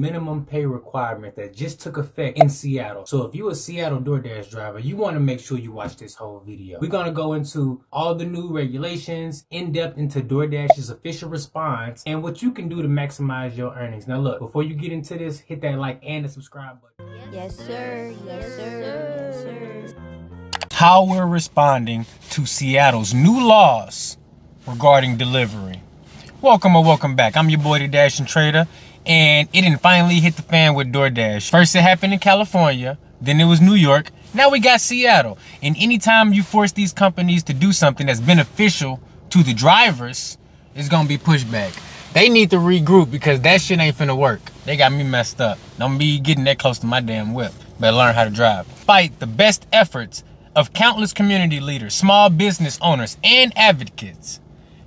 minimum pay requirement that just took effect in Seattle. So if you're a Seattle DoorDash driver, you want to make sure you watch this whole video. We're going to go into all the new regulations, in depth into DoorDash's official response, and what you can do to maximize your earnings. Now look, before you get into this, hit that like and the subscribe button. Yes, sir. Yes, sir. Yes, sir. How we're responding to Seattle's new laws regarding delivery. Welcome or welcome back. I'm your boy, the Dashing Trader, and it didn't finally hit the fan with DoorDash. First it happened in California, then it was New York, now we got Seattle. And anytime you force these companies to do something that's beneficial to the drivers, it's gonna be pushback. They need to regroup because that shit ain't finna work. They got me messed up. Don't be getting that close to my damn whip. Better learn how to drive. Despite the best efforts of countless community leaders, small business owners, and advocates,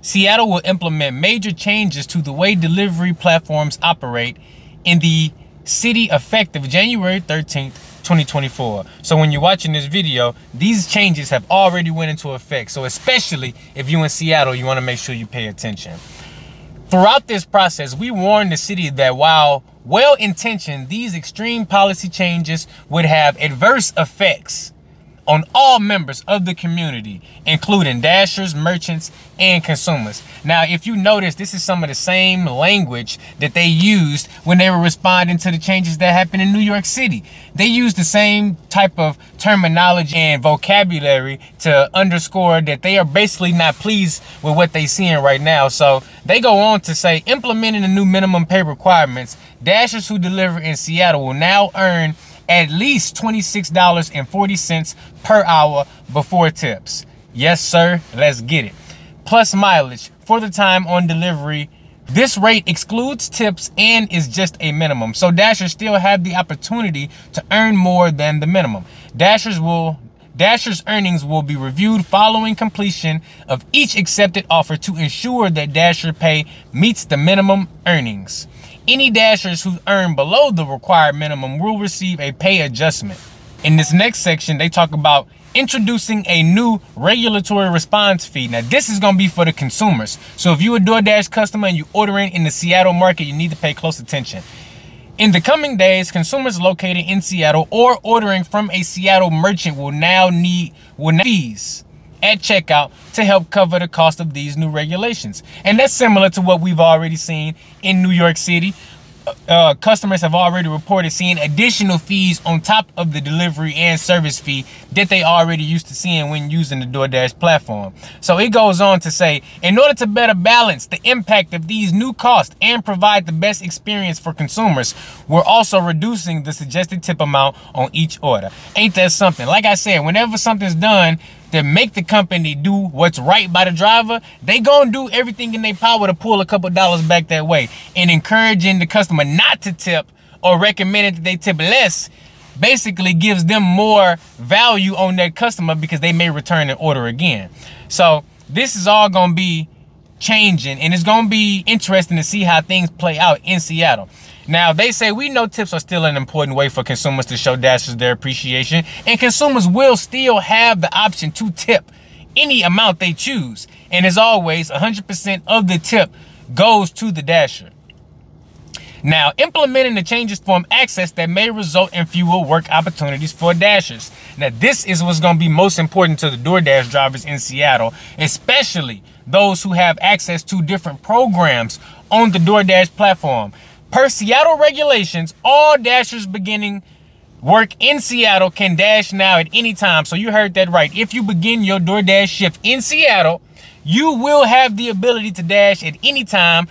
Seattle will implement major changes to the way delivery platforms operate in the city effective January 13th, 2024. So when you're watching this video, these changes have already went into effect. So especially if you're in Seattle, you want to make sure you pay attention. Throughout this process, we warned the city that while well-intentioned, these extreme policy changes would have adverse effects on all members of the community, including dashers, merchants, and consumers. Now, if you notice, this is some of the same language that they used when they were responding to the changes that happened in New York City. They used the same type of terminology and vocabulary to underscore that they are basically not pleased with what they're seeing right now. So they go on to say, implementing the new minimum pay requirements, dashers who deliver in Seattle will now earn at least $26.40 per hour before tips. Yes, sir, let's get it. Plus mileage for the time on delivery. This rate excludes tips and is just a minimum. So dashers still have the opportunity to earn more than the minimum. Dashers' earnings will be reviewed following completion of each accepted offer to ensure that dasher pay meets the minimum earnings. Any dashers who earn below the required minimum will receive a pay adjustment. In this next section, they talk about introducing a new regulatory response fee. Now, this is going to be for the consumers. So if you're a DoorDash customer and you're ordering in the Seattle market, you need to pay close attention. In the coming days, consumers located in Seattle or ordering from a Seattle merchant will now need fees at checkout to help cover the cost of these new regulations. And that's similar to what we've already seen in New York City. Customers have already reported seeing additional fees on top of the delivery and service fee that they already used to seeing when using the DoorDash platform. So it goes on to say, in order to better balance the impact of these new costs and provide the best experience for consumers, we're also reducing the suggested tip amount on each order. Ain't that something? Like I said, whenever something's done to make the company do what's right by the driver, they gonna do everything in their power to pull a couple dollars back that way. And encouraging the customer not to tip or recommending that they tip less basically gives them more value on that customer because they may return and order again. So this is all gonna be changing, and it's gonna be interesting to see how things play out in Seattle. Now, they say we know tips are still an important way for consumers to show dashers their appreciation, and consumers will still have the option to tip any amount they choose. And as always, 100% of the tip goes to the dasher. Now, implementing the changes from access that may result in fewer work opportunities for dashers. Now, this is what's going to be most important to the DoorDash drivers in Seattle, especially those who have access to different programs on the DoorDash platform. Per Seattle regulations, all dashers beginning work in Seattle can dash now at any time. So you heard that right. If you begin your DoorDash shift in Seattle, you will have the ability to dash at any time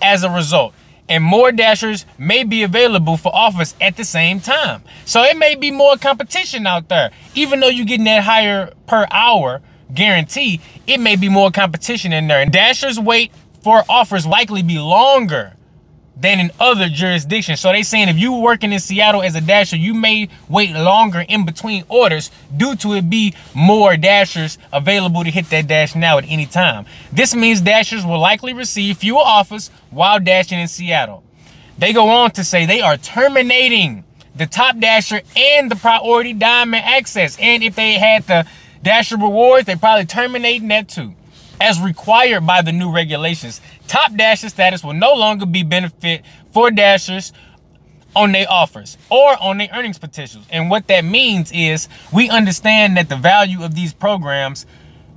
as a result. And more dashers may be available for offers at the same time. So it may be more competition out there. Even though you're getting that higher per hour guarantee, it may be more competition in there. And dashers wait for offers likely be longer than in other jurisdictions. So they saying if you working in Seattle as a dasher, you may wait longer in between orders due to it be more dashers available to hit that dash now at any time. This means dashers will likely receive fewer offers while dashing in Seattle. They go on to say they are terminating the top dasher and the priority diamond access. And if they had the dasher rewards, they're probably terminating that too. As required by the new regulations, top dasher status will no longer be benefit for dashers on their offers or on their earnings potentials. And what that means is we understand that the value of these programs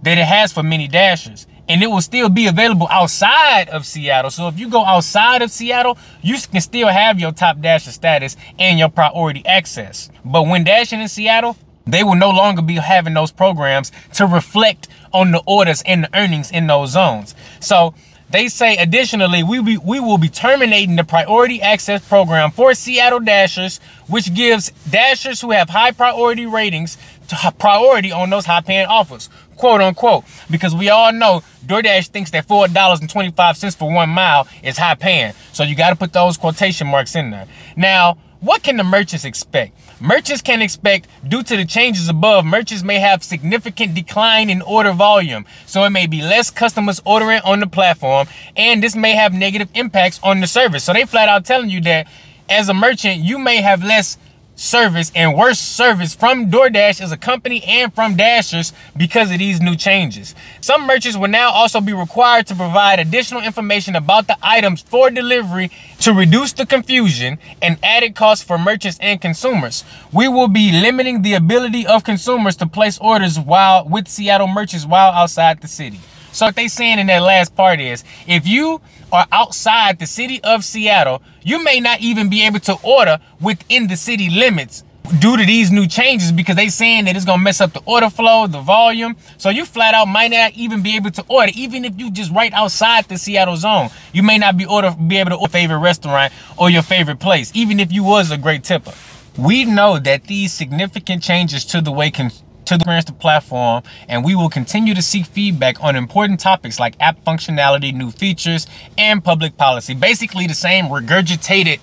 that it has for many Dashers, and it will still be available outside of Seattle. So if you go outside of Seattle, you can still have your top Dasher status and your priority access. But when dashing in Seattle, they will no longer be having those programs to reflect on the orders and the earnings in those zones. So they say, additionally, we will be terminating the priority access program for Seattle Dashers, which gives Dashers who have high priority ratings to priority on those high paying offers, quote unquote, because we all know DoorDash thinks that $4.25 for 1 mile is high paying. So you got to put those quotation marks in there. Now, what can the merchants expect? Merchants can expect, due to the changes above, merchants may have significant decline in order volume. So it may be less customers ordering on the platform, and this may have negative impacts on the service. So they flat out telling you that as a merchant, you may have less service and worse service from DoorDash as a company and from Dashers because of these new changes. Some merchants will now also be required to provide additional information about the items for delivery to reduce the confusion and added costs for merchants and consumers. We will be limiting the ability of consumers to place orders with Seattle merchants while outside the city. So what they saying in that last part is, if you are outside the city of Seattle, you may not even be able to order within the city limits due to these new changes, because they saying that it's gonna mess up the order flow, the volume. So you flat out might not even be able to order, even if you just right outside the Seattle zone. You may not be able to order your favorite restaurant or your favorite place, even if you was a great tipper. We know that these significant changes to the way to the platform, and we will continue to seek feedback on important topics like app functionality, new features, and public policy. Basically the same regurgitated,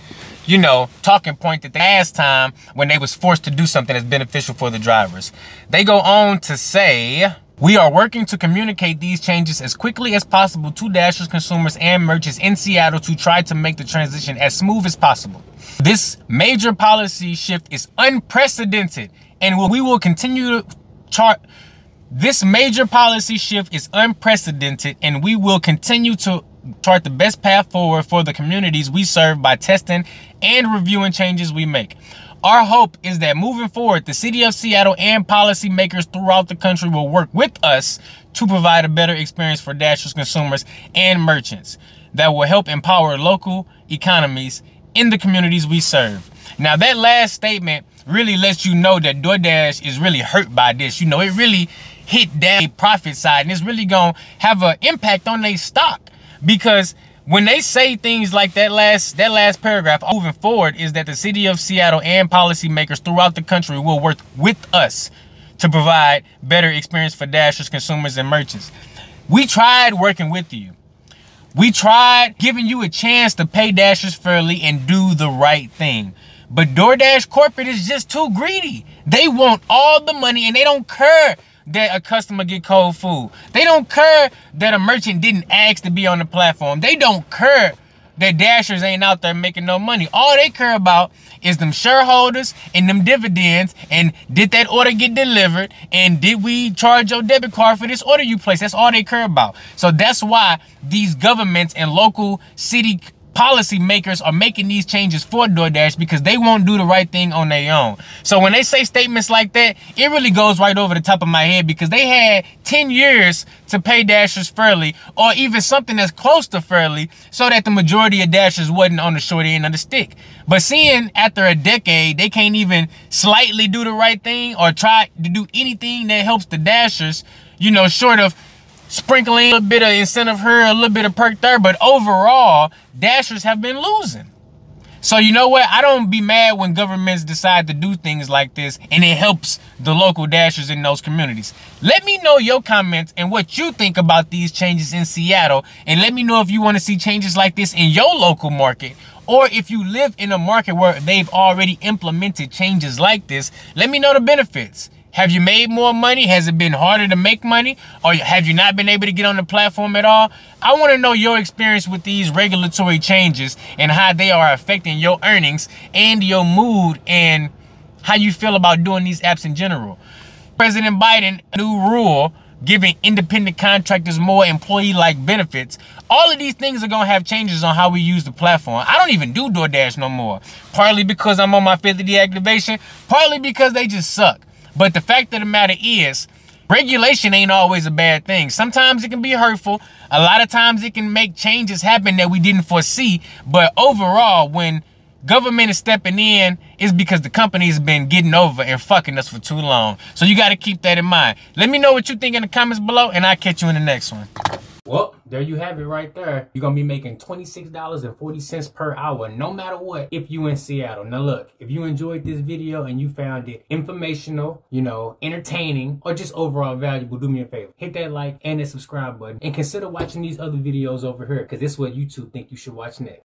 talking point that the last time when they was forced to do something that's beneficial for the drivers. They go on to say, we are working to communicate these changes as quickly as possible to Dashers, consumers, and merchants in Seattle to try to make the transition as smooth as possible. This major policy shift is unprecedented, and we will continue to chart. This major policy shift is unprecedented, and we will continue to chart the best path forward for the communities we serve by testing and reviewing changes we make. Our hope is that moving forward, the city of Seattle and policymakers throughout the country will work with us to provide a better experience for Dashers, consumers, and merchants that will help empower local economies in the communities we serve. Now, that last statement really lets you know that DoorDash is really hurt by this. It really hit that profit side, and it's really gonna have an impact on their stock, because when they say things like that last paragraph, moving forward, is that the city of Seattle and policymakers throughout the country will work with us to provide better experience for Dashers, consumers, and merchants. We tried working with you. We tried giving you a chance to pay Dashers fairly and do the right thing. But DoorDash corporate is just too greedy. They want all the money, and they don't care that a customer get cold food. They don't care that a merchant didn't ask to be on the platform. They don't care that Dashers ain't out there making no money. All they care about is them shareholders and them dividends, and did that order get delivered, and did we charge your debit card for this order you placed? That's all they care about. So that's why these governments and local city policymakers are making these changes for DoorDash, because they won't do the right thing on their own. So when they say statements like that, it really goes right over the top of my head, because they had 10 years to pay Dashers fairly, or even something that's close to fairly, so that the majority of Dashers wasn't on the short end of the stick. But seeing after a decade, they can't even slightly do the right thing or try to do anything that helps the Dashers, short of sprinkling a little bit of incentive here, a little bit of perk there, but overall, Dashers have been losing. So you know what? I don't be mad when governments decide to do things like this and it helps the local Dashers in those communities. Let me know your comments and what you think about these changes in Seattle, and let me know if you want to see changes like this in your local market, or if you live in a market where they've already implemented changes like this. Let me know the benefits. Have you made more money? Has it been harder to make money? Or have you not been able to get on the platform at all? I want to know your experience with these regulatory changes and how they are affecting your earnings and your mood, and how you feel about doing these apps in general. President Biden, new rule giving independent contractors more employee-like benefits. All of these things are gonna have changes on how we use the platform. I don't even do DoorDash no more. Partly because I'm on my 5th deactivation, partly because they just suck. But the fact of the matter is, regulation ain't always a bad thing. Sometimes it can be hurtful. A lot of times it can make changes happen that we didn't foresee. But overall, when government is stepping in, it's because the company's been getting over and fucking us for too long. So you got to keep that in mind. Let me know what you think in the comments below, and I'll catch you in the next one. Well, there you have it right there. You're going to be making $26.40 per hour, no matter what, if you in Seattle. Now look, if you enjoyed this video and you found it informational, you know, entertaining, or just overall valuable, do me a favor. Hit that like and that subscribe button. And consider watching these other videos over here, because this is what YouTube think you should watch next.